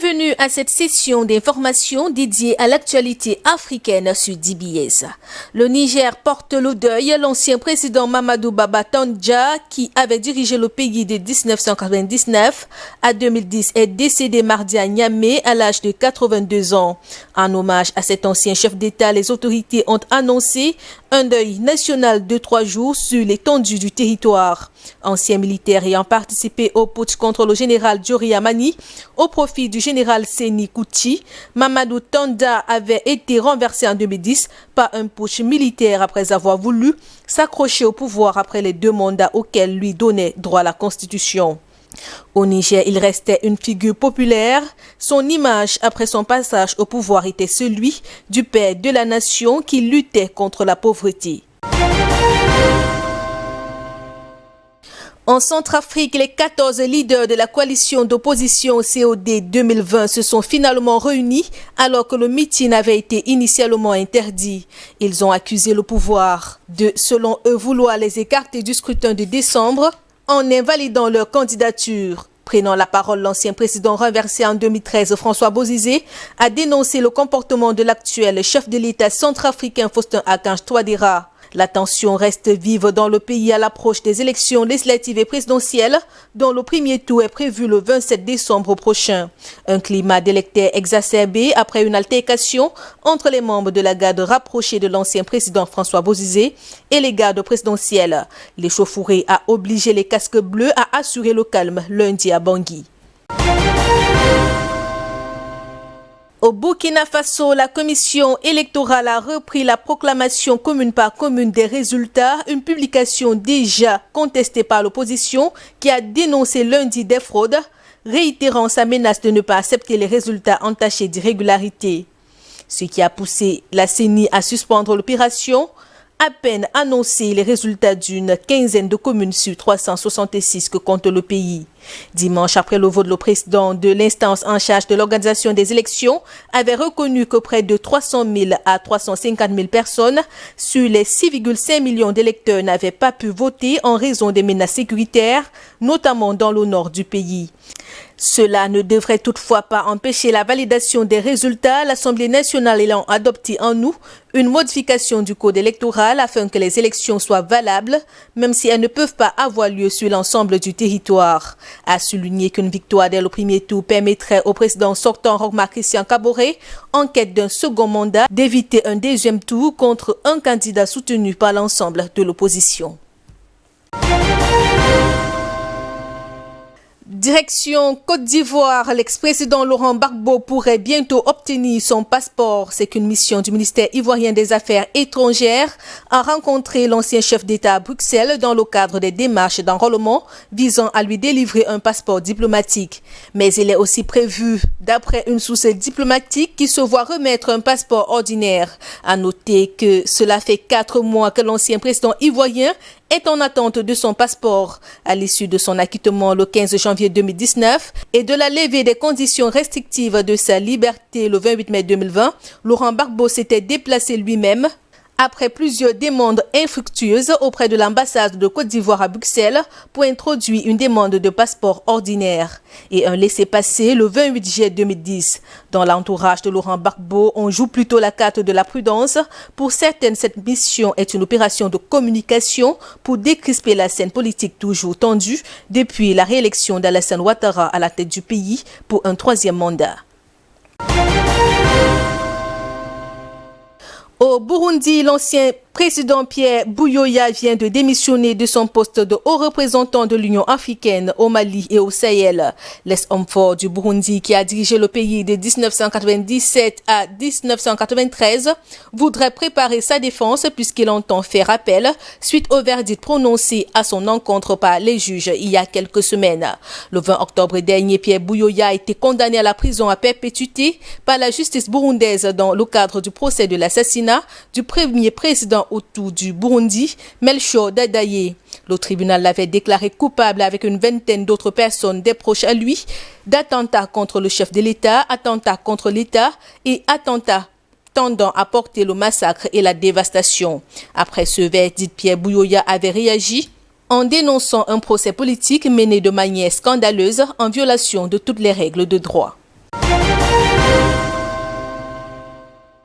Bienvenue à cette session d'information dédiée à l'actualité africaine sur DBS. Le Niger porte le deuil. L'ancien président Mamadou Baba Tandja, qui avait dirigé le pays de 1999 à 2010, est décédé mardi à Niamey à l'âge de 82 ans. En hommage à cet ancien chef d'État, les autorités ont annoncé un deuil national de 3 jours sur l'étendue du territoire. Ancien militaire ayant participé au putsch contre le général Djori Amani au profit du général Séni Kouti, Mamadou Tandja avait été renversé en 2010 par un putsch militaire après avoir voulu s'accrocher au pouvoir après les 2 mandats auxquels lui donnait droit la Constitution. Au Niger, il restait une figure populaire. Son image après son passage au pouvoir était celui du père de la nation qui luttait contre la pauvreté. En Centrafrique, les 14 leaders de la coalition d'opposition COD 2020 se sont finalement réunis alors que le meeting avait été initialement interdit. Ils ont accusé le pouvoir de, selon eux, vouloir les écarter du scrutin de décembre en invalidant leur candidature. Prenant la parole, l'ancien président renversé en 2013, François Bozizé, a dénoncé le comportement de l'actuel chef de l'État centrafricain Faustin-Archange Touadéra. La tension reste vive dans le pays à l'approche des élections législatives et présidentielles, dont le premier tour est prévu le 27 décembre prochain. Un climat d'électeurs exacerbé après une altercation entre les membres de la garde rapprochée de l'ancien président François Bozizé et les gardes présidentielles. L'échauffourée a obligé les casques bleus à assurer le calme lundi à Bangui. Au Burkina Faso, la commission électorale a repris la proclamation commune par commune des résultats, une publication déjà contestée par l'opposition qui a dénoncé lundi des fraudes, réitérant sa menace de ne pas accepter les résultats entachés d'irrégularité. Ce qui a poussé la CENI à suspendre l'opération. À peine annoncé les résultats d'une quinzaine de communes sur 366 que compte le pays. Dimanche, après le vote, le président de l'instance en charge de l'organisation des élections avait reconnu que près de 300 000 à 350 000 personnes sur les 6,5 millions d'électeurs n'avaient pas pu voter en raison des menaces sécuritaires, notamment dans le nord du pays. Cela ne devrait toutefois pas empêcher la validation des résultats, l'Assemblée nationale ayant adopté en août une modification du code électoral afin que les élections soient valables, même si elles ne peuvent pas avoir lieu sur l'ensemble du territoire. A souligné qu'une victoire dès le premier tour permettrait au président sortant Roch-Marc Christian Kaboré, en quête d'un second mandat, d'éviter un deuxième tour contre un candidat soutenu par l'ensemble de l'opposition. Direction Côte d'Ivoire, l'ex-président Laurent Gbagbo pourrait bientôt obtenir son passeport. C'est qu'une mission du ministère ivoirien des Affaires étrangères a rencontré l'ancien chef d'État à Bruxelles dans le cadre des démarches d'enrôlement visant à lui délivrer un passeport diplomatique. Mais il est aussi prévu, d'après une source diplomatique, qu'il se voit remettre un passeport ordinaire. À noter que cela fait 4 mois que l'ancien président ivoirien est en attente de son passeport. À l'issue de son acquittement le 15 janvier 2019 et de la levée des conditions restrictives de sa liberté le 28 mai 2020, Laurent Gbagbo s'était déplacé lui-même après plusieurs demandes infructueuses auprès de l'ambassade de Côte d'Ivoire à Bruxelles pour introduire une demande de passeport ordinaire et un laissez-passer le 28 juillet 2010. Dans l'entourage de Laurent Gbagbo, on joue plutôt la carte de la prudence. Pour certaines, cette mission est une opération de communication pour décrisper la scène politique toujours tendue depuis la réélection d'Alassane Ouattara à la tête du pays pour un 3e mandat. Au Burundi, l'ancien président Pierre Buyoya vient de démissionner de son poste de haut représentant de l'Union africaine au Mali et au Sahel. L'ex-homme fort du Burundi, qui a dirigé le pays de 1997 à 1993, voudrait préparer sa défense puisqu'il entend faire appel suite au verdict prononcé à son encontre par les juges il y a quelques semaines. Le 20 octobre dernier, Pierre Buyoya a été condamné à la prison à perpétuité par la justice burundaise dans le cadre du procès de l'assassinat du premier président Hutu du Burundi, Melchior Ndadaye. Le tribunal l'avait déclaré coupable avec une vingtaine d'autres personnes des proches à lui d'attentats contre le chef de l'État, attentats contre l'État et attentats tendant à porter le massacre et la dévastation. Après ce verdict, Pierre Buyoya avait réagi en dénonçant un procès politique mené de manière scandaleuse en violation de toutes les règles de droit.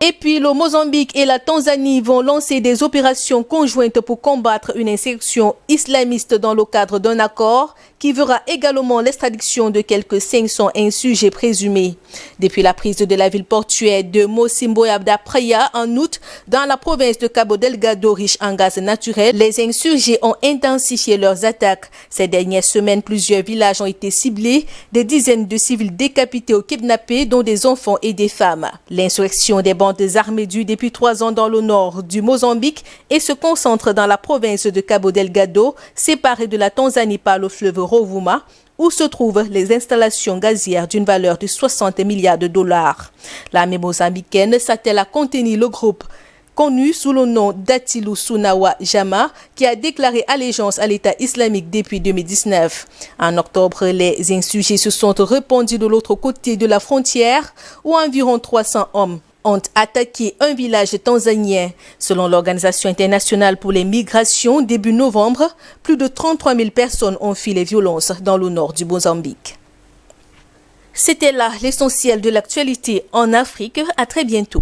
Et puis, le Mozambique et la Tanzanie vont lancer des opérations conjointes pour combattre une insurrection islamiste dans le cadre d'un accord qui verra également l'extradition de quelques 500 insurgés présumés. Depuis la prise de la ville portuaire de Mocimboa da Praia en août, dans la province de Cabo Delgado riche en gaz naturel, les insurgés ont intensifié leurs attaques. Ces dernières semaines, plusieurs villages ont été ciblés, des dizaines de civils décapités ou kidnappés, dont des enfants et des femmes. L'insurrection des bandes armées dure depuis 3 ans dans le nord du Mozambique et se concentre dans la province de Cabo Delgado, séparée de la Tanzanie par le fleuve Rovuma, où se trouvent les installations gazières d'une valeur de 60 milliards de dollars. L'armée mozambicaine s'attelle à contenir le groupe connu sous le nom d'Atilu Sunawa Jama, qui a déclaré allégeance à l'État islamique depuis 2019. En octobre, les insurgés se sont répandus de l'autre côté de la frontière, où environ 300 hommes ont attaqué un village tanzanien. Selon l'Organisation internationale pour les migrations, début novembre, plus de 33 000 personnes ont fui les violences dans le nord du Mozambique. C'était là l'essentiel de l'actualité en Afrique. À très bientôt.